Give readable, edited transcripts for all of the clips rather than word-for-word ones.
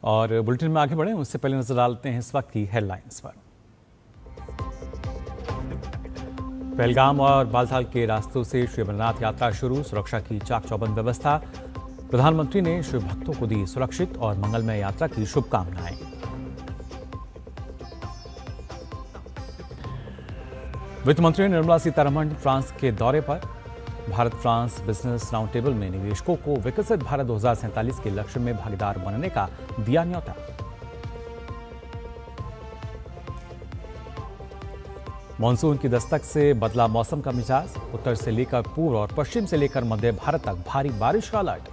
और बुलेटिन में आगे बढ़ें उससे पहले नजर डालते हैं इस वक्त की हेडलाइंस पर। पहलगाम और बालताल के रास्तों से श्री अमरनाथ यात्रा शुरू, सुरक्षा की चाक चौबंद व्यवस्था। प्रधानमंत्री ने शिव भक्तों को दी सुरक्षित और मंगलमय यात्रा की शुभकामनाएं। वित्त मंत्री निर्मला सीतारमण फ्रांस के दौरे पर। Bharat France business round table में निवेशकों को विकसित भारत 2047 के लक्ष्य में भागीदार बनने का दिया न्योता। मानसून की दस्तक से बदला मौसम का मिजाज, उत्तर से लेकर पूर्व और पश्चिम से लेकर मध्य भारत तक भारी बारिश का अलर्ट।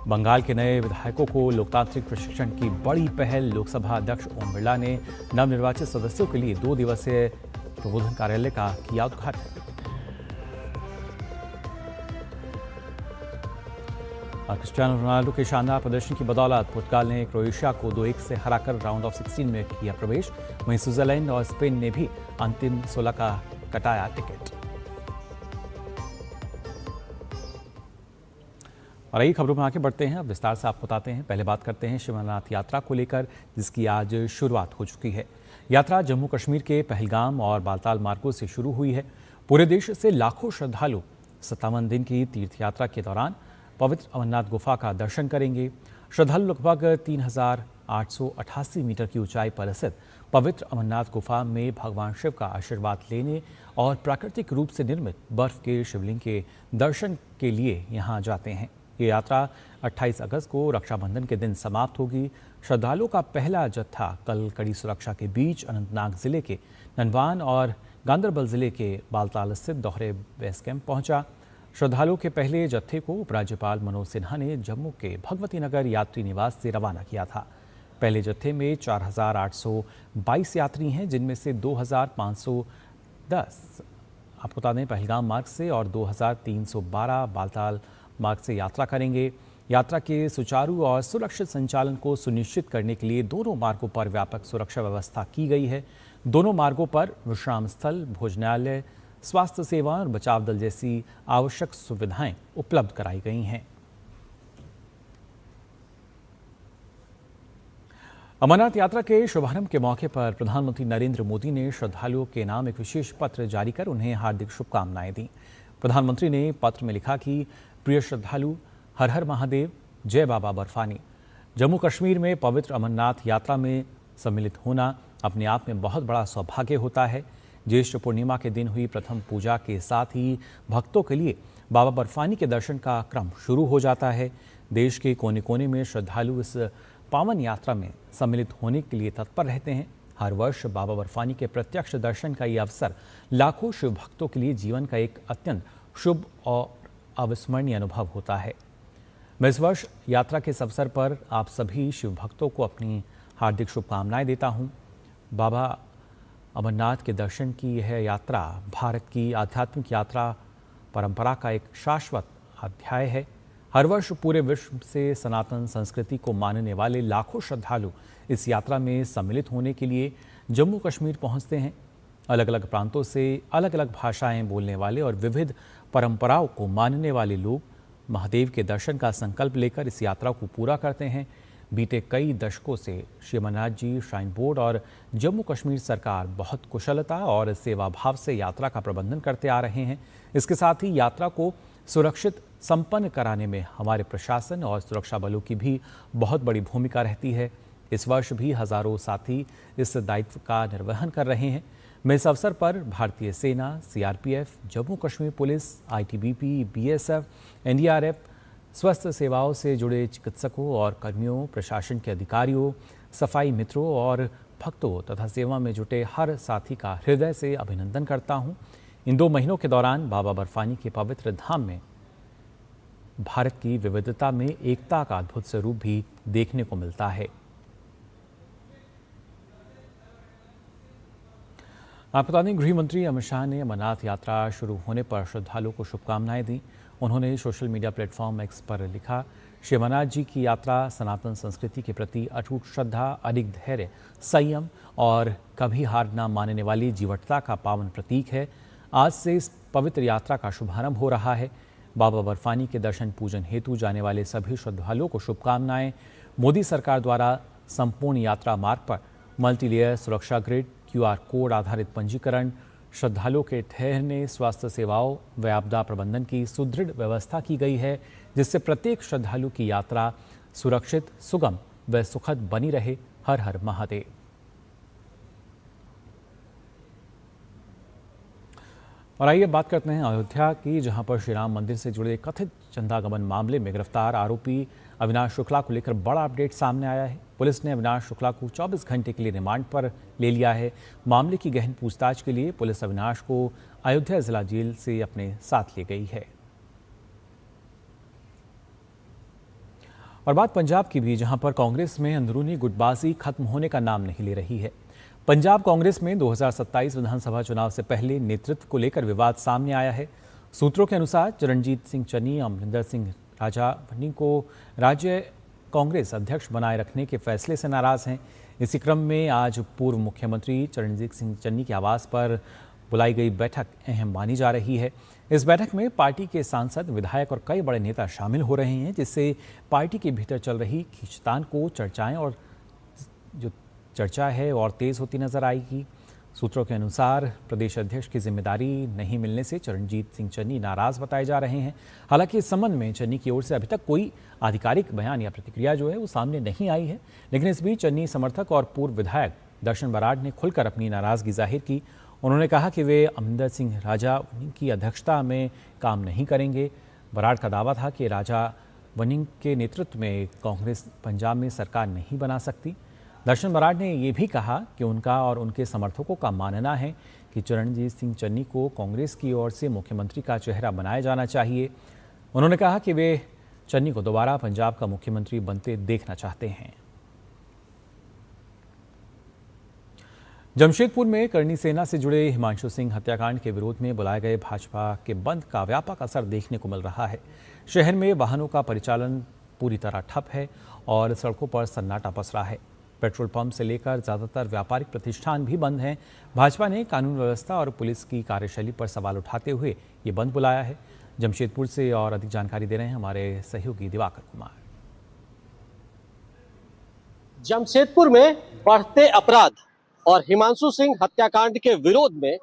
बंगाल के नए विधायकों को लोकतांत्रिक प्रशिक्षण की बड़ी पहल, लोकसभा अध्यक्ष ओम बिरला ने नवनिर्वाचित सदस्यों के लिए 2 दिवसीय प्रबोधन कार्यालय का किया उद्घाटन। और क्रिस्टियानो रोनाल्डो के शानदार प्रदर्शन की बदौलत पुर्तगाल ने क्रोएशिया को 2-1 से हराकर राउंड ऑफ 16 में किया प्रवेश। वहीं स्विट्जरलैंड और स्पेन ने भी अंतिम 16 का कटाया टिकट। और यही खबरों में आगे बढ़ते हैं, अब विस्तार से आपको बताते हैं। पहले बात करते हैं शिव अमरनाथ यात्रा को लेकर, जिसकी आज शुरुआत हो चुकी है। यात्रा जम्मू कश्मीर के पहलगाम और बालताल मार्गों से शुरू हुई है। पूरे देश से लाखों श्रद्धालु 57 दिन की तीर्थ यात्रा के दौरान पवित्र अमरनाथ गुफा का दर्शन करेंगे। श्रद्धालु लगभग 3888 मीटर की ऊंचाई पर स्थित पवित्र अमरनाथ गुफा में भगवान शिव का आशीर्वाद लेने और प्राकृतिक रूप से निर्मित बर्फ के शिवलिंग के दर्शन के लिए यहां जाते हैं। ये यात्रा 28 अगस्त को रक्षाबंधन के दिन समाप्त होगी। श्रद्धालुओं का पहला जत्था कल कड़ी सुरक्षा के बीच अनंतनाग जिले के ननवान और गांदरबल जिले के बालताल स्थित दोहरे बेस कैंप पहुंचा। श्रद्धालुओं के पहले जत्थे को उपराज्यपाल मनोज सिन्हा ने जम्मू के भगवती नगर यात्री निवास से रवाना किया था। पहले जत्थे में 4822 यात्री हैं, जिनमें से 2510 आपको बता दें पहलगाम मार्ग से और 2312 बालताल मार्ग से यात्रा करेंगे। यात्रा के सुचारू और सुरक्षित संचालन को सुनिश्चित करने के लिए दोनों मार्गों पर व्यापक सुरक्षा व्यवस्था की गई है। दोनों मार्गों पर विश्राम स्थल, भोजनालय, स्वास्थ्य सेवा और बचाव दल जैसी आवश्यक सुविधाएं उपलब्ध कराई गई हैं। अमरनाथ यात्रा के शुभारंभ के मौके पर प्रधानमंत्री नरेंद्र मोदी ने श्रद्धालुओं के नाम एक विशेष पत्र जारी कर उन्हें हार्दिक शुभकामनाएं दी। प्रधानमंत्री ने पत्र में लिखा कि प्रिय श्रद्धालु, हर हर महादेव, जय बाबा बर्फानी। जम्मू कश्मीर में पवित्र अमरनाथ यात्रा में सम्मिलित होना अपने आप में बहुत बड़ा सौभाग्य होता है। ज्येष्ठ पूर्णिमा के दिन हुई प्रथम पूजा के साथ ही भक्तों के लिए बाबा बर्फानी के दर्शन का क्रम शुरू हो जाता है। देश के कोने कोने में श्रद्धालु इस पावन यात्रा में सम्मिलित होने के लिए तत्पर रहते हैं। हर वर्ष बाबा बर्फानी के प्रत्यक्ष दर्शन का ये अवसर लाखों शिव भक्तों के लिए जीवन का एक अत्यंत शुभ और अविस्मरणीय अनुभव होता है। मैं इस वर्ष यात्रा के इस अवसर पर आप सभी शिव भक्तों को अपनी हार्दिक शुभकामनाएं देता हूं। बाबा अमरनाथ के दर्शन की यह यात्रा भारत की आध्यात्मिक यात्रा परंपरा का एक शाश्वत अध्याय है। हर वर्ष पूरे विश्व से सनातन संस्कृति को मानने वाले लाखों श्रद्धालु इस यात्रा में सम्मिलित होने के लिए जम्मू कश्मीर पहुंचते हैं। अलग अलग प्रांतों से अलग अलग भाषाएं बोलने वाले और विविध परंपराओं को मानने वाले लोग महादेव के दर्शन का संकल्प लेकर इस यात्रा को पूरा करते हैं। बीते कई दशकों से श्री अमरनाथ जी श्राइन बोर्ड और जम्मू कश्मीर सरकार बहुत कुशलता और सेवा भाव से यात्रा का प्रबंधन करते आ रहे हैं। इसके साथ ही यात्रा को सुरक्षित संपन्न कराने में हमारे प्रशासन और सुरक्षा बलों की भी बहुत बड़ी भूमिका रहती है। इस वर्ष भी हजारों साथी इस दायित्व का निर्वहन कर रहे हैं। मैं इस अवसर पर भारतीय सेना, CRPF, Jammu Kashmir police, ITBP, BSF, NDRF, स्वास्थ्य सेवाओं से जुड़े चिकित्सकों और कर्मियों, प्रशासन के अधिकारियों, सफाई मित्रों और भक्तों तथा सेवा में जुटे हर साथी का हृदय से अभिनंदन करता हूं। इन 2 महीनों के दौरान बाबा बर्फानी के पवित्र धाम में भारत की विविधता में एकता का अद्भुत स्वरूप भी देखने को मिलता है। आप बता दें, गृह मंत्री अमित शाह ने अमरनाथ यात्रा शुरू होने पर श्रद्धालुओं को शुभकामनाएं दी। उन्होंने सोशल मीडिया प्लेटफॉर्म एक्स पर लिखा, श्री अमरनाथ जी की यात्रा सनातन संस्कृति के प्रति अटूट श्रद्धा, अडिग धैर्य, संयम और कभी हार न मानने वाली जीवटता का पावन प्रतीक है। आज से इस पवित्र यात्रा का शुभारंभ हो रहा है। बाबा बर्फानी के दर्शन पूजन हेतु जाने वाले सभी श्रद्धालुओं को शुभकामनाएं। मोदी सरकार द्वारा संपूर्ण यात्रा मार्ग पर मल्टीलेयर सुरक्षा ग्रिड, QR कोड आधारित पंजीकरण, श्रद्धालुओं के ठहरने, स्वास्थ्य सेवाओं व आपदा प्रबंधन की सुदृढ़ व्यवस्था की गई है, जिससे प्रत्येक श्रद्धालु की यात्रा सुरक्षित, सुगम व सुखद बनी रहे। हर हर महादेव। और आइए बात करते हैं अयोध्या की, जहां पर श्री राम मंदिर से जुड़े कथित चंदागमन मामले में गिरफ्तार आरोपी अविनाश शुक्ला को लेकर बड़ा अपडेट सामने आया है। पुलिस ने अविनाश शुक्ला को 24 घंटे के लिए रिमांड पर ले लिया है। मामले की गहन पूछताछ के लिए पुलिस अविनाश को अयोध्या जिला जेल से अपने साथ ले गई है। और बात पंजाब की भी, जहां पर कांग्रेस में अंदरूनी गुटबाजी खत्म होने का नाम नहीं ले रही है। पंजाब कांग्रेस में 2027 विधानसभा चुनाव से पहले नेतृत्व को लेकर विवाद सामने आया है। सूत्रों के अनुसार चरणजीत सिंह चन्नी अमरिंदर सिंह राजा वनी को राज्य कांग्रेस अध्यक्ष बनाए रखने के फैसले से नाराज हैं। इसी क्रम में आज पूर्व मुख्यमंत्री चरणजीत सिंह चन्नी के आवास पर बुलाई गई बैठक अहम मानी जा रही है। इस बैठक में पार्टी के सांसद, विधायक और कई बड़े नेता शामिल हो रहे हैं, जिससे पार्टी के भीतर चल रही खींचतान को चर्चाएं और जो चर्चा है और तेज होती नजर आएगी। सूत्रों के अनुसार प्रदेश अध्यक्ष की जिम्मेदारी नहीं मिलने से चरणजीत सिंह चन्नी नाराज बताए जा रहे हैं। हालांकि इस संबंध में चन्नी की ओर से अभी तक कोई आधिकारिक बयान या प्रतिक्रिया जो है वो सामने नहीं आई है। लेकिन इस बीच चन्नी समर्थक और पूर्व विधायक दर्शन बराड़ ने खुलकर अपनी नाराजगी जाहिर की। उन्होंने कहा कि वे अमरिंदर सिंह राजा वनी की अध्यक्षता में काम नहीं करेंगे। बराड़ का दावा था कि राजा वनी के नेतृत्व में कांग्रेस पंजाब में सरकार नहीं बना सकती। दर्शन बराड़ ने यह भी कहा कि उनका और उनके समर्थकों का मानना है कि चरणजीत सिंह चन्नी को कांग्रेस की ओर से मुख्यमंत्री का चेहरा बनाया जाना चाहिए। उन्होंने कहा कि वे चन्नी को दोबारा पंजाब का मुख्यमंत्री बनते देखना चाहते हैं। जमशेदपुर में करनी सेना से जुड़े हिमांशु सिंह हत्याकांड के विरोध में बुलाए गए भाजपा के बंद का व्यापक असर देखने को मिल रहा है। शहर में वाहनों का परिचालन पूरी तरह ठप है और सड़कों पर सन्नाटा पसरा है। पेट्रोल पंप से लेकर ज्यादातर व्यापारिक प्रतिष्ठान भी बंद हैं। भाजपा ने कानून व्यवस्था और पुलिस की कार्यशैली पर सवाल उठाते हुए ये बंद बुलाया है। जमशेदपुर से और अधिक जानकारी दे रहे हैं हमारे सहयोगी दिवाकर कुमार। जमशेदपुर में बढ़ते अपराध और हिमांशु सिंह हत्याकांड के विरोध में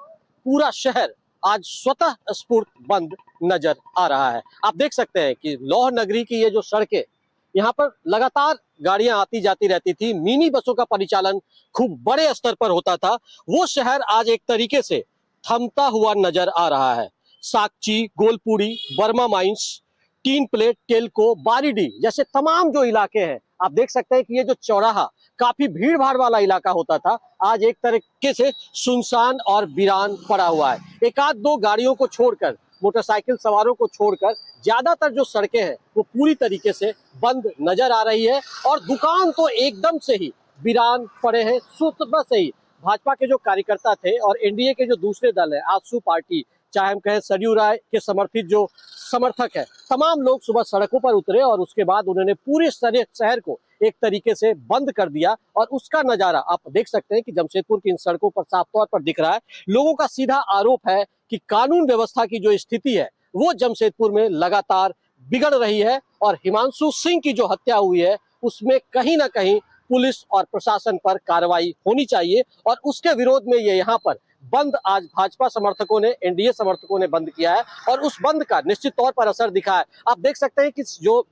पूरा शहर आज स्वतः स्फूर्त बंद नजर आ रहा है। आप देख सकते हैं कि लौह नगरी की ये जो सड़कें, यहाँ पर लगातार गाड़ियां आती जाती रहती थी, मिनी बसों का परिचालन खूब बड़े स्तर पर होता था। वो शहर आज एक तरीके से थमता हुआ नजर आ रहा है। Sakchi, Golpuri, Burma mines, tin plate, Telco, Baridih जैसे तमाम जो इलाके हैं, आप देख सकते हैं कि ये जो चौराहा काफी भीड़ भाड़ वाला इलाका होता था, आज एक तरीके से सुनसान और वीरान पड़ा हुआ है। एक आध दो गाड़ियों को छोड़कर, मोटरसाइकिल सवारों को छोड़कर ज्यादातर जो सड़कें हैं वो पूरी तरीके से बंद नजर आ रही है और दुकान तो एकदम से ही वीरान पड़े हैं। सुबह से ही भाजपा के जो कार्यकर्ता थे और एनडीए के जो दूसरे दल है, आजसू पार्टी, चाहे हम कहें सरयू राय के समर्थित जो समर्थक है, तमाम लोग सुबह सड़कों पर उतरे और उसके बाद उन्होंने पूरे शहर को एक तरीके से बंद कर दिया। और उसका नजारा आप देख सकते हैं कि जमशेदपुर की इन सड़कों पर साफ तौर पर दिख रहा है। लोगों का सीधा आरोप है कि कानून व्यवस्था की जो स्थिति है वो जमशेदपुर में लगातार बिगड़ रही है और हिमांशु सिंह की जो हत्या हुई है उसमें कहीं ना कहीं पुलिस और प्रशासन पर कार्रवाई होनी चाहिए। और उसके विरोध में ये यहाँ पर बंद आज भाजपा समर्थकों ने, एनडीए समर्थकों ने बंद किया है और उस बंद का निश्चित तौर पर असर दिखा है। आप देख सकते हैं कि जो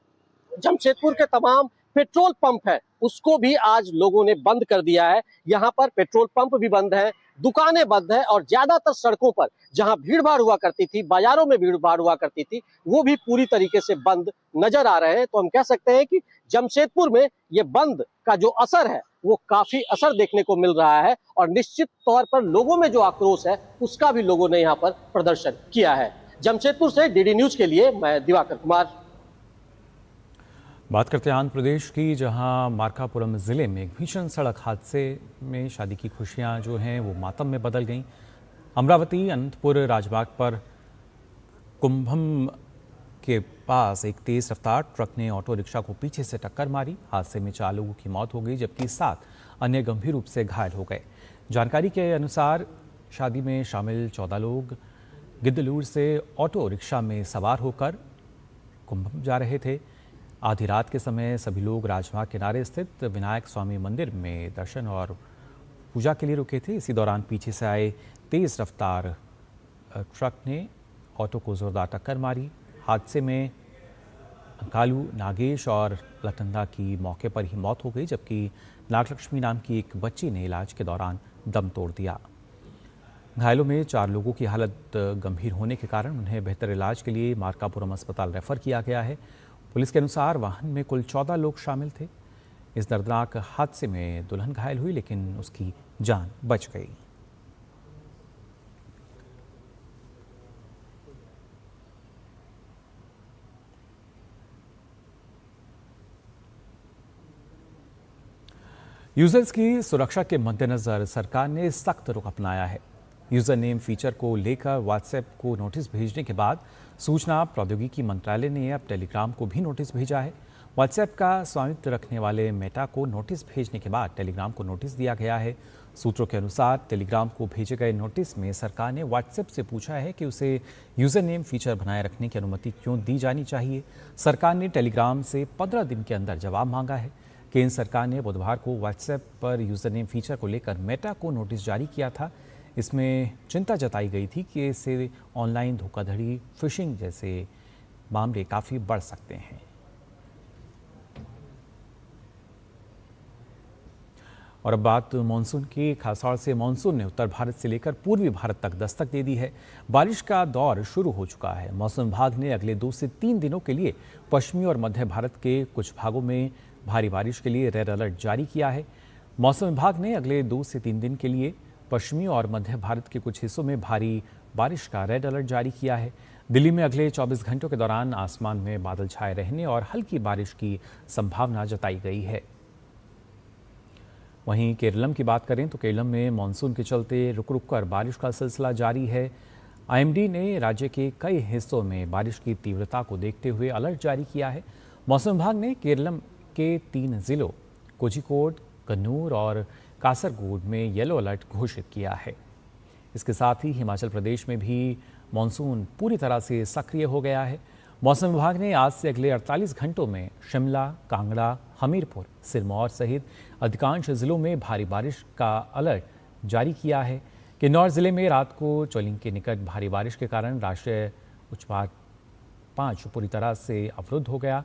जमशेदपुर के तमाम पेट्रोल पंप है उसको भी आज लोगों ने बंद कर दिया है। यहाँ पर पेट्रोल पंप भी बंद है, दुकानें बंद है और ज्यादातर सड़कों पर जहां भीड़ भाड़ हुआ करती थी, बाजारों में भीड़ भाड़ हुआ करती थी, वो भी पूरी तरीके से बंद नजर आ रहे हैं। तो हम कह सकते हैं कि जमशेदपुर में ये बंद का जो असर है वो काफी असर देखने को मिल रहा है और निश्चित तौर पर लोगों में जो आक्रोश है उसका भी लोगों ने यहाँ पर प्रदर्शन किया है। जमशेदपुर से डीडी न्यूज के लिए मैं दिवाकर कुमार। बात करते हैं आंध्र प्रदेश की, जहां मार्कापुरम जिले में एक भीषण सड़क हादसे में शादी की खुशियां जो हैं वो मातम में बदल गईं। अमरावती अनंतपुर राजमार्ग पर कुंभम के पास एक तेज रफ्तार ट्रक ने ऑटो रिक्शा को पीछे से टक्कर मारी। हादसे में 4 लोगों की मौत हो गई जबकि 7 अन्य गंभीर रूप से घायल हो गए। जानकारी के अनुसार शादी में शामिल 14 लोग गिद्धलूर से ऑटो रिक्शा में सवार होकर कुंभम जा रहे थे। आधी रात के समय सभी लोग राजमार्ग किनारे स्थित विनायक स्वामी मंदिर में दर्शन और पूजा के लिए रुके थे। इसी दौरान पीछे से आए तेज रफ्तार ट्रक ने ऑटो को जोरदार टक्कर मारी। हादसे में कालू, नागेश और लटंदा की मौके पर ही मौत हो गई, जबकि नागलक्ष्मी नाम की एक बच्ची ने इलाज के दौरान दम तोड़ दिया। घायलों में 4 लोगों की हालत गंभीर होने के कारण उन्हें बेहतर इलाज के लिए मार्कापुरम अस्पताल रेफर किया गया है। पुलिस के अनुसार वाहन में कुल 14 लोग शामिल थे। इस दर्दनाक हादसे में दुल्हन घायल हुई, लेकिन उसकी जान बच गई। यूजर्स की सुरक्षा के मद्देनजर सरकार ने सख्त रुख अपनाया है। यूजर नेम फीचर को लेकर व्हाट्सएप को नोटिस भेजने के बाद सूचना प्रौद्योगिकी मंत्रालय ने अब टेलीग्राम को भी नोटिस भेजा है। व्हाट्सएप का स्वामित्व रखने वाले मेटा को नोटिस भेजने के बाद टेलीग्राम को नोटिस दिया गया है। सूत्रों के अनुसार टेलीग्राम को भेजे गए नोटिस में सरकार ने व्हाट्सएप से पूछा है कि उसे यूजर नेम फीचर बनाए रखने की अनुमति क्यों दी जानी चाहिए। सरकार ने टेलीग्राम से 15 दिन के अंदर जवाब मांगा है। केंद्र सरकार ने बुधवार को व्हाट्सएप पर यूजर नेम फीचर को लेकर मेटा को नोटिस जारी किया था। इसमें चिंता जताई गई थी कि इससे ऑनलाइन धोखाधड़ी, फिशिंग जैसे मामले काफ़ी बढ़ सकते हैं। और अब बात मानसून की। खासतौर से मानसून ने उत्तर भारत से लेकर पूर्वी भारत तक दस्तक दे दी है। बारिश का दौर शुरू हो चुका है। मौसम विभाग ने अगले 2 से 3 दिनों के लिए पश्चिमी और मध्य भारत के कुछ भागों में भारी बारिश के लिए रेड अलर्ट जारी किया है। मौसम विभाग ने अगले 2 से 3 दिन के लिए पश्चिमी और मध्य भारत के कुछ हिस्सों में भारी बारिश का रेड अलर्ट जारी किया है। दिल्ली में अगले 24 घंटों के दौरान आसमान में बादल छाए रहने और हल्की बारिश की संभावना जताई गई है। वहीं केरलम की बात करें तो केरलम में मानसून के चलते रुक रुक कर बारिश का सिलसिला जारी है। आईएमडी ने राज्य के कई हिस्सों में बारिश की तीव्रता को देखते हुए अलर्ट जारी किया है। मौसम विभाग ने केरलम के 3 जिलों कोझिकोड, कन्नूर और कासरगोड में येलो अलर्ट घोषित किया है। इसके साथ ही हिमाचल प्रदेश में भी मानसून पूरी तरह से सक्रिय हो गया है। मौसम विभाग ने आज से अगले 48 घंटों में शिमला, कांगड़ा, हमीरपुर, सिरमौर सहित अधिकांश जिलों में भारी बारिश का अलर्ट जारी किया है। किन्नौर जिले में रात को चोलिंग के निकट भारी बारिश के कारण राष्ट्रीय उच्च मार्ग 5 पूरी तरह से अवरुद्ध हो गया।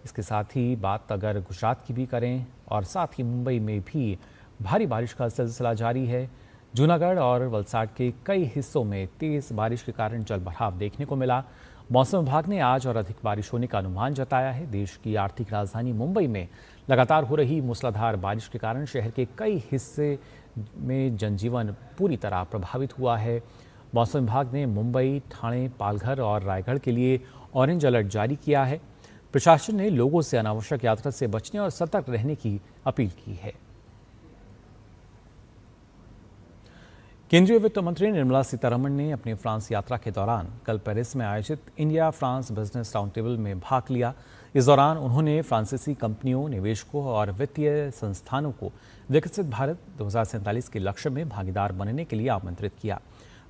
इसके साथ ही बात अगर गुजरात की भी करें और साथ ही मुंबई में भी भारी बारिश का सिलसिला जारी है। जूनागढ़ और वलसाड के कई हिस्सों में तेज बारिश के कारण जलभराव देखने को मिला। मौसम विभाग ने आज और अधिक बारिश होने का अनुमान जताया है। देश की आर्थिक राजधानी मुंबई में लगातार हो रही मूसलाधार बारिश के कारण शहर के कई हिस्से में जनजीवन पूरी तरह प्रभावित हुआ है। मौसम विभाग ने मुंबई, ठाणे, पालघर और रायगढ़ के लिए ऑरेंज अलर्ट जारी किया है। प्रशासन ने लोगों से अनावश्यक यात्रा से बचने और सतर्क रहने की अपील की है। केंद्रीय वित्त मंत्री निर्मला सीतारमण ने अपनी फ्रांस यात्रा के दौरान कल पेरिस में आयोजित India France business round table में भाग लिया। इस दौरान उन्होंने फ्रांसीसी कंपनियों, निवेशकों और वित्तीय संस्थानों को विकसित भारत 2047 के लक्ष्य में भागीदार बनने के लिए आमंत्रित किया।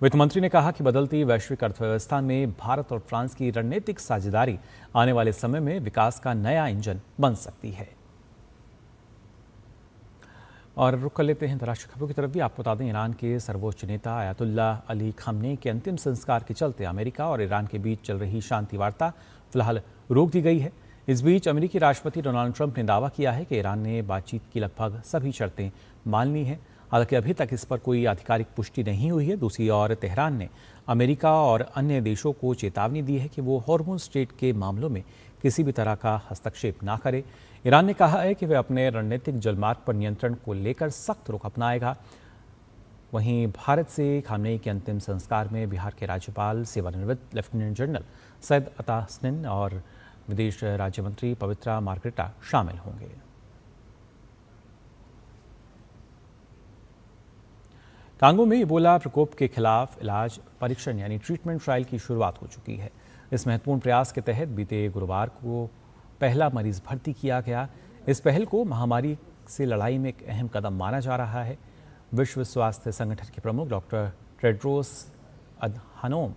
वित्त मंत्री ने कहा कि बदलती वैश्विक अर्थव्यवस्था में भारत और फ्रांस की रणनीतिक साझेदारी आने वाले समय में विकास का नया इंजन बन सकती है। और रुक कर लेते हैं अंतर्राष्ट्रीय खबरों की तरफ भी। आपको बता दें, ईरान के सर्वोच्च नेता आयतुल्लाह अली खामनेई के अंतिम संस्कार के चलते अमेरिका और ईरान के बीच चल रही शांति वार्ता फिलहाल रोक दी गई है। इस बीच अमेरिकी राष्ट्रपति डोनाल्ड ट्रंप ने दावा किया है कि ईरान ने बातचीत की लगभग सभी शर्तें मान ली हैं। हालांकि अभी तक इस पर कोई आधिकारिक पुष्टि नहीं हुई है। दूसरी ओर तेहरान ने अमेरिका और अन्य देशों को चेतावनी दी है कि वो हॉर्मुज़ स्ट्रेट के मामलों में किसी भी तरह का हस्तक्षेप ना करे। ईरान ने कहा है कि वह अपने रणनीतिक जलमार्ग पर नियंत्रण को लेकर सख्त रुख अपनाएगा। वहीं भारत से खामनेई के अंतिम संस्कार में बिहार के राज्यपाल, सेवानिवृत्त लेफ्टिनेंट जनरल सैयद अता हसनैन और विदेश राज्य मंत्री पवित्रा मार्गरेटा शामिल होंगे। कांगो में इबोला प्रकोप के खिलाफ इलाज परीक्षण यानी ट्रीटमेंट ट्रायल की शुरुआत हो चुकी है। इस महत्वपूर्ण प्रयास के तहत बीते गुरुवार को पहला मरीज भर्ती किया गया। इस पहल को महामारी से लड़ाई में एक अहम कदम माना जा रहा है। विश्व स्वास्थ्य संगठन के प्रमुख डॉक्टर टेड्रोस अधानोम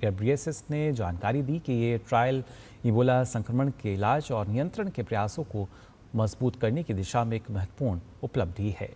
गैब्रियेसस ने जानकारी दी कि ये ट्रायल इबोला संक्रमण के इलाज और नियंत्रण के प्रयासों को मजबूत करने की दिशा में एक महत्वपूर्ण उपलब्धि है।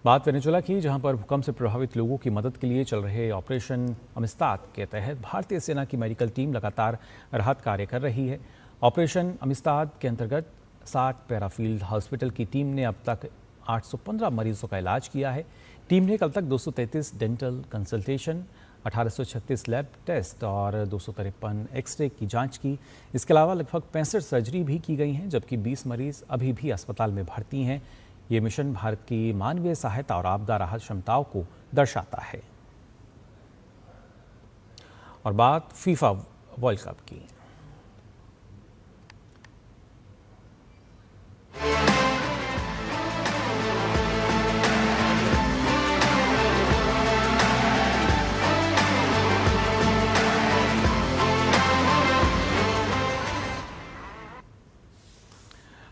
बात वेनेजुएला की, जहां पर भूकंप से प्रभावित लोगों की मदद के लिए चल रहे ऑपरेशन अमिस्ताद के तहत भारतीय सेना की मेडिकल टीम लगातार राहत कार्य कर रही है। ऑपरेशन अमिस्ताद के अंतर्गत 60 पैराफील्ड हॉस्पिटल की टीम ने अब तक 815 मरीजों का इलाज किया है। टीम ने कल तक 233 डेंटल कंसल्टेशन, 1836 लैब टेस्ट और 253 एक्सरे की जांच की। इसके अलावा लगभग 65 सर्जरी भी की गई हैं, जबकि 20 मरीज अभी भी अस्पताल में भर्ती हैं। ये मिशन भारत की मानवीय सहायता और आपदा राहत क्षमताओं को दर्शाता है। और बात फीफा वर्ल्ड कप की।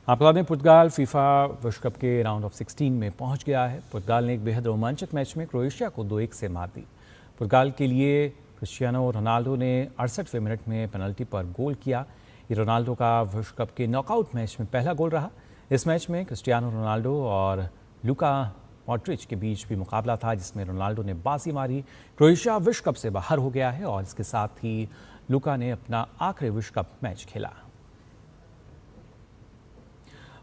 आपको बता दें, पुर्तगाल फीफा विश्व कप के राउंड ऑफ 16 में पहुंच गया है। पुर्तगाल ने एक बेहद रोमांचक मैच में क्रोएशिया को 2-1 से मात दी। पुर्तगाल के लिए क्रिस्टियानो रोनाल्डो ने 68वें मिनट में पेनल्टी पर गोल किया। ये रोनाल्डो का विश्व कप के नॉकआउट मैच में पहला गोल रहा। इस मैच में क्रिस्टियानो रोनाल्डो और लुका मॉड्रिच के बीच भी मुकाबला था, जिसमें रोनाल्डो ने बाजी मारी। क्रोएशिया विश्व कप से बाहर हो गया है और इसके साथ ही लुका ने अपना आखिरी विश्व कप मैच खेला।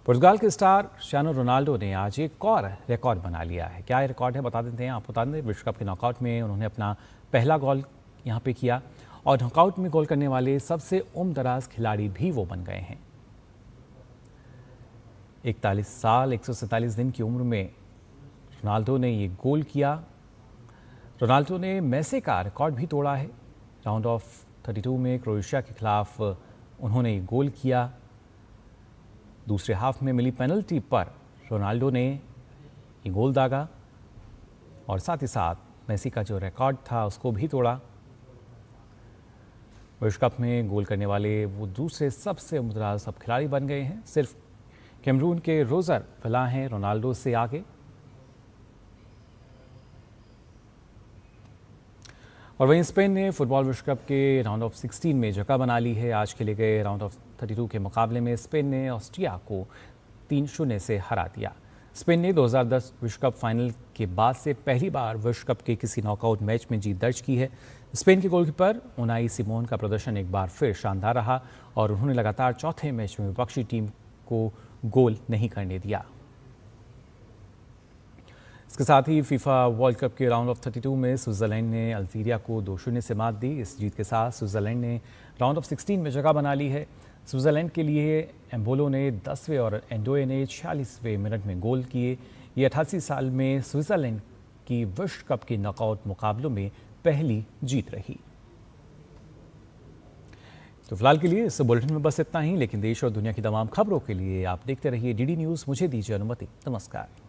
पुर्तगाल के स्टार क्रिस्टियानो रोनाल्डो ने आज एक और रिकॉर्ड बना लिया है। क्या रिकॉर्ड है बता देते हैं। आप बता दें, विश्व कप के नॉकआउट में उन्होंने अपना पहला गोल यहां पे किया और नॉकआउट में गोल करने वाले सबसे उम्रदराज खिलाड़ी भी वो बन गए हैं। 41 साल 147 दिन की उम्र में रोनाल्डो ने ये गोल किया। रोनाल्डो ने मेसी का रिकॉर्ड भी तोड़ा है। राउंड ऑफ 32 में क्रोएशिया के खिलाफ उन्होंने ये गोल किया। दूसरे हाफ में मिली पेनल्टी पर रोनाल्डो ने ये गोल दागा और साथ ही साथ मेसी का जो रिकॉर्ड था उसको भी तोड़ा। विश्व कप में गोल करने वाले वो दूसरे सबसे उम्रदराज सब खिलाड़ी बन गए हैं। सिर्फ कैमरून के रोजर फेला हैं रोनाल्डो से आगे। और वहीं स्पेन ने फुटबॉल विश्व कप के राउंड ऑफ 16 में जगह बना ली है। आज खेले गए राउंड ऑफ 32 के मुकाबले में स्पेन ने ऑस्ट्रिया को 3-0 से हरा दिया। स्पेन ने 2010 विश्व कप फाइनल के बाद से पहली बार विश्व कप के किसी नॉकआउट मैच में जीत दर्ज की है। स्पेन के गोलकीपर उनाई सिमोन का प्रदर्शन एक बार फिर शानदार रहा और उन्होंने लगातार चौथे मैच में विपक्षी टीम को गोल नहीं करने दिया। इसके साथ ही फीफा वर्ल्ड कप के राउंड ऑफ 32 में स्विट्जरलैंड ने अल्जीरिया को 2-0 से मात दी। इस जीत के साथ स्विट्जरलैंड ने राउंड ऑफ 16 में जगह बना ली है। स्विट्जरलैंड के लिए एम्बोलो ने 10वें और एंडोए ने 46वें मिनट में गोल किए। ये 88 साल में स्विट्जरलैंड की विश्व कप के नॉकआउट मुकाबलों में पहली जीत रही। तो फिलहाल के लिए इस बुलेटिन में बस इतना ही, लेकिन देश और दुनिया की तमाम खबरों के लिए आप देखते रहिए डीडी न्यूज़। मुझे दीजिए अनुमति। नमस्कार।